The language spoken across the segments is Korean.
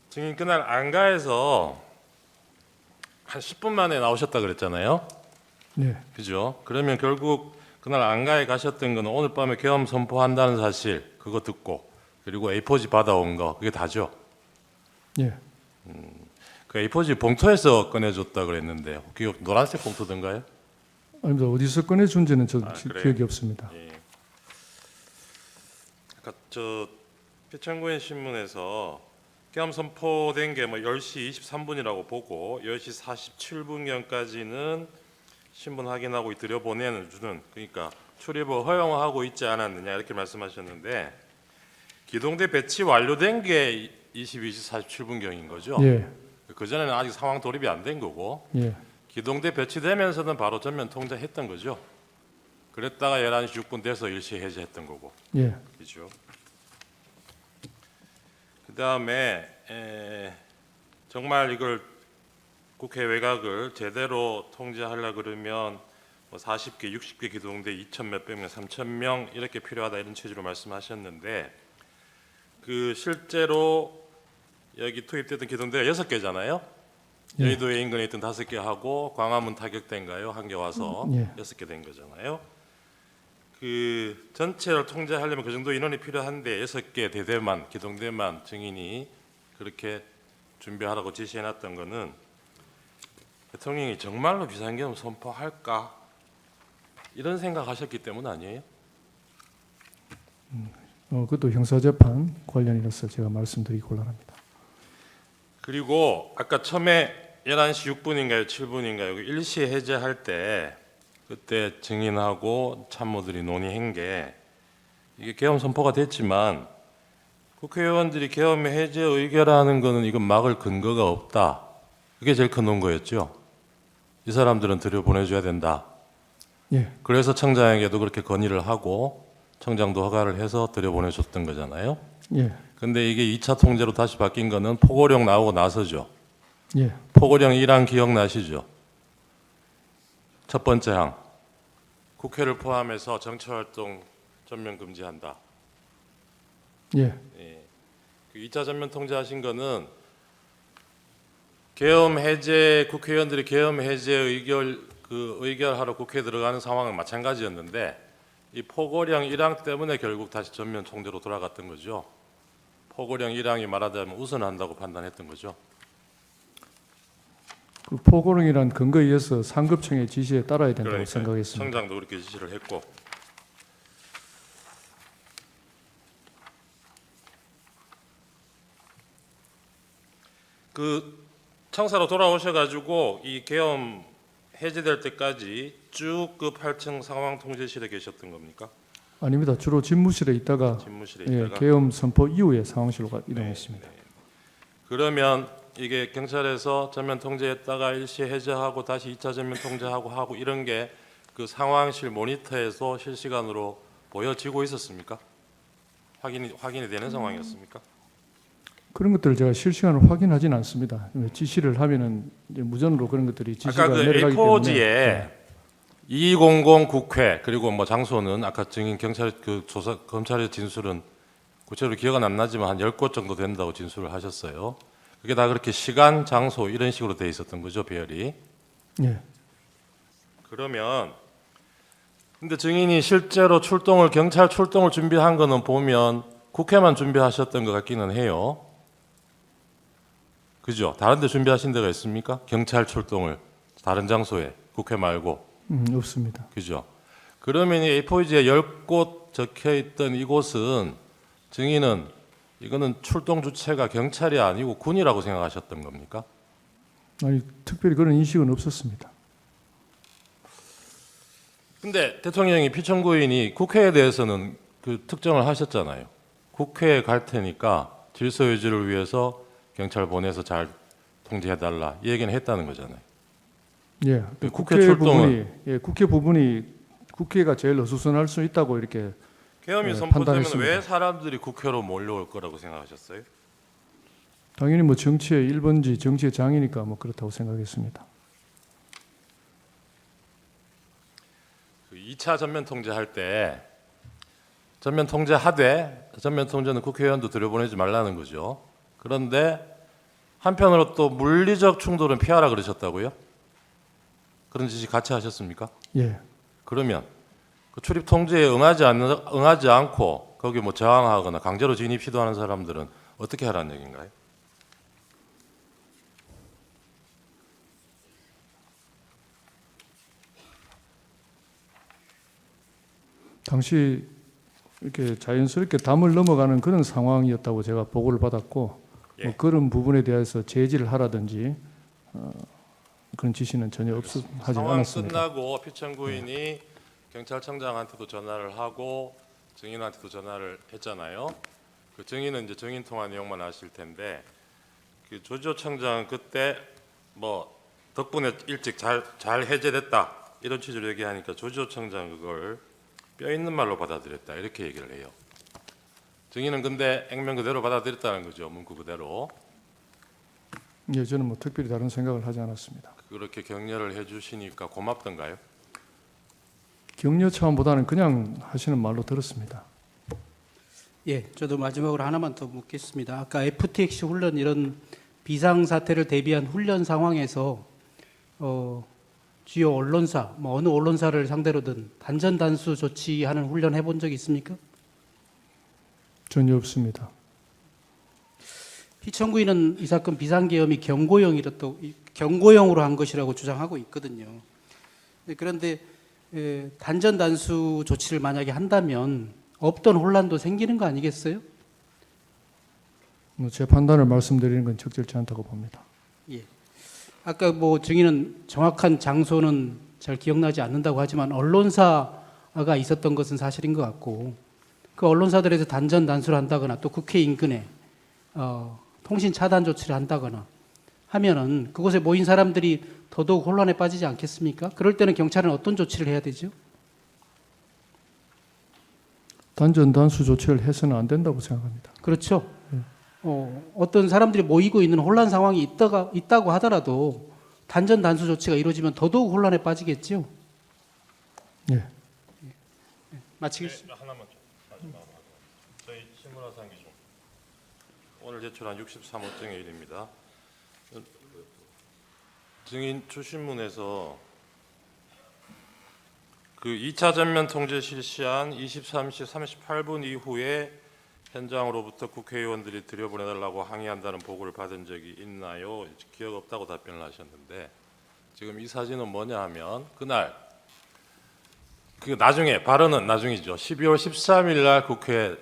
증인 그날 안가에서 한 10분 만에 나오셨다 그랬잖아요. 네, 그죠? 그러면 결국 그날 안가에 가셨던 건 오늘 밤에 계엄 선포한다는 사실 그거 듣고 그리고 A4지 받아온 거 그게 다죠. 예, 그 A4지 봉투에서 꺼내줬다 그랬는데 그 노란색 봉투던가요? 아닙니다. 어디서 꺼내준지는 저 그래요? 기억이 없습니다. 예. 아까 저 표창구인 신문에서 계엄 선포된 게 뭐 10시 23분이라고 보고 10시 47분경까지는 신문 확인하고 들여보내는 주는 그러니까 출입을 허용하고 있지 않았느냐 이렇게 말씀하셨는데 기동대 배치 완료된 게 22시 47분경인 거죠. 예, 그 전에는 아직 상황 돌입이 안 된 거고 예, 기동대 배치되면서는 바로 전면 통제했던 거죠. 그랬다가 11시 6분 돼서 일시 해제했던 거고. 예, 그죠. 그다음에 정말 이걸 국회 외곽을 제대로 통제하려 그러면 뭐 40개, 60개 기동대 2천 몇백 명, 3천 명 이렇게 필요하다 이런 취지로 말씀하셨는데 그 실제로 여기 투입됐던 기동대가 6개잖아요. 예. 여의도에 인근에 있던 5개 하고 광화문 타격대인가요? 한 개 와서 예. 6개 된 거잖아요. 그 전체를 통제하려면 그 정도 인원이 필요한데 6개 대대만 기동대만 증인이 그렇게 준비하라고 지시해놨던 거는 대통령이 정말로 비상계엄 선포할까 이런 생각하셨기 때문 아니에요? 그것도 형사재판 관련이라서 제가 말씀드리기 곤란합니다. 그리고 아까 처음에 11시 6분인가요? 7분인가요? 일시 해제할 때 그때 증인하고 참모들이 논의한 게 이게 계엄 선포가 됐지만 국회의원들이 계엄 해제 의결하는 거는 이건 막을 근거가 없다. 그게 제일 큰 논거였죠. 이 사람들은 들여보내줘야 된다. 예, 그래서 청장에게도 그렇게 건의를 하고 청장도 허가를 해서 들여보내줬던 거잖아요. 예, 근데 이게 2차 통제로 다시 바뀐 거는 포고령 나오고 나서죠. 예, 포고령 1항 기억나시죠? 첫 번째 항. 국회를 포함해서 정치활동 전면 금지한다. 예, 그 2차 전면 통제하신 거는 계엄 해제 국회의원들이 계엄 해제 의결하러 국회에 들어가는 상황은 마찬가지였는데 이 포고령 1항 때문에 결국 다시 전면 통제로 돌아갔던 거죠. 포고령 1항이 말하자면 우선한다고 판단했던 거죠. 그 포고령이란 근거에 의해서 상급청의 지시에 따라야 된다고 그러니까 생각했습니다. 청장도 그렇게 지시를 했고 그 청사로 돌아오셔가지고 이 계엄 해제될 때까지 쭉 그 8층 상황 통제실에 계셨던 겁니까? 아닙니다. 주로 집무실에 있다가 집무실에 예, 있다가 계엄 선포 이후에 상황실로 이동했습니다. 그러면 이게 경찰에서 전면 통제했다가 일시 해제하고 다시 2차 전면 통제하고 하고 이런 게 그 상황실 모니터에서 실시간으로 보여지고 있었습니까? 확인이 되는 상황이었습니까? 그런 것들을 제가 실시간으로 확인하지는 않습니다. 지시를 하면은 이제 무전으로 그런 것들이 지시가 아까 그 내려가기 때문에 A4지에 200 국회 그리고 뭐 장소는 아까 증인 경찰 그 조사 검찰의 진술은 구체적으로 기억은 안 나지만 한 10곳 정도 된다고 진술을 하셨어요. 그게 다 그렇게 시간, 장소 이런 식으로 돼 있었던 거죠, 배열이. 예, 그러면 근데 증인이 실제로 경찰 출동을 준비한 거는 보면 국회만 준비하셨던 것 같기는 해요. 그죠? 다른 데 준비하신 데가 있습니까? 경찰 출동을 다른 장소에 국회 말고. 없습니다. 그죠? 그러면 이 A4지에 10곳 적혀 있던 이곳은 증인은 이거는 출동 주체가 경찰이 아니고 군이라고 생각하셨던 겁니까? 아니 특별히 그런 인식은 없었습니다. 근데 대통령이 피청구인이 국회에 대해서는 그 특정을 하셨잖아요. 국회에 갈 테니까 질서 유지를 위해서 경찰 보내서 잘 통제해달라 이 얘기는 했다는 거잖아요. 예, 그 국회 국회 부분이 국회 부분이 국회가 제일 어수선할 수 있다고 이렇게 계엄이 네, 선포되면 판단했습니다. 왜 사람들이 국회로 몰려올 거라고 생각하셨어요? 당연히 뭐 정치의 1번지 정치의 장이니까 뭐 그렇다고 생각했습니다. 그 2차 전면 통제할 때 전면 통제하되 전면 통제는 국회의원도 들여보내지 말라는 거죠. 그런데 한편으로 또 물리적 충돌은 피하라 그러셨다고요? 그런 지시 같이 하셨습니까? 예. 그러면 그 출입 통제에 응하지 않고 거기 뭐 저항하거나 강제로 진입 시도하는 사람들은 어떻게 하라는 얘기인가요? 당시 이렇게 자연스럽게 담을 넘어가는 그런 상황이었다고 제가 보고를 받았고 예. 뭐 그런 부분에 대해서 제지를 하라든지 그런 지시는 전혀 하지 상황 않았습니다. 끝나고 피청구인이 경찰청장한테도 전화를 하고 증인한테도 전화를 했잖아요. 그 증인은 이제 증인 통화 내용만 아실 텐데 그 조지호 청장은 그때 뭐 덕분에 일찍 잘 해제됐다 이런 취지로 얘기하니까 조지호 청장 그걸 뼈 있는 말로 받아들였다 이렇게 얘기를 해요. 증인은 근데 액면 그대로 받아들였다는 거죠. 문구 그대로. 예, 저는 뭐 특별히 다른 생각을 하지 않았습니다. 그렇게 격려를 해주시니까 고맙던가요? 격려 차원보다는 그냥 하시는 말로 들었습니다. 예, 저도 마지막으로 하나만 더 묻겠습니다. 아까 FTX 훈련 이런 비상 사태를 대비한 훈련 상황에서 주요 언론사, 뭐 어느 언론사를 상대로든 단전 단수 조치하는 훈련 해본 적 있습니까? 전혀 없습니다. 피청구인은 이 사건 비상계엄이 경고형으로 한 것이라고 주장하고 있거든요. 그런데 단전 단수 조치를 만약에 한다면 없던 혼란도 생기는 거 아니겠어요? 제 판단을 말씀드리는 건 적절치 않다고 봅니다. 예. 아까 뭐 증인은 정확한 장소는 잘 기억나지 않는다고 하지만 언론사가 있었던 것은 사실인 것 같고 그 언론사들에서 단전 단수를 한다거나 또 국회 인근에 통신 차단 조치를 한다거나 하면은 그곳에 모인 사람들이 더더욱 혼란에 빠지지 않겠습니까? 그럴 때는 경찰은 어떤 조치를 해야 되죠? 단전 단수 조치를 해서는 안 된다고 생각합니다. 그렇죠. 어떤 사람들이 모이고 있는 혼란 상황이 있다고 하더라도 단전 단수 조치가 이루어지면 더더욱 혼란에 빠지겠죠. 예. 마치겠습니다. 하나만 좀 마지막으로 저희 신문화상 기준 오늘 제출한 63호증의 일입니다. 증인 추신문에서 그 2차 전면 통제 실시한 23시 38분 이후에 현장으로부터 국회의원들이 들여보내달라고 항의한다는 보고를 받은 적이 있나요? 기억 없다고 답변을 하셨는데 지금 이 사진은 뭐냐 하면 그날 그 나중에 발언은 나중이죠. 12월 13일 날 국회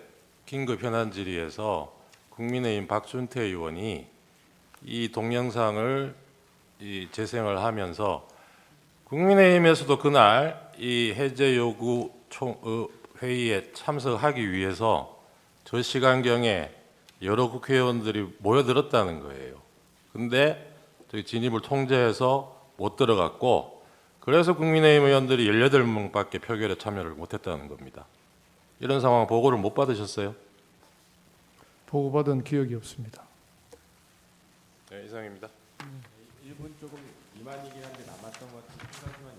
긴급 현안 질의에서 국민의힘 박준태 의원이 이 동영상을 재생을 하면서 국민의힘에서도 그날 이 해제 요구 회의에 참석하기 위해서 저 시간경에 여러 국회의원들이 모여들었다는 거예요. 근데 저희 진입을 통제해서 못 들어갔고 그래서 국민의힘 의원들이 18명밖에 표결에 참여를 못했다는 겁니다. 이런 상황 보고를 못 받으셨어요? 보고받은 기억이 없습니다. 네, 이상입니다. 1분 조금 미만이긴 한데 남았던 것 같은 생각만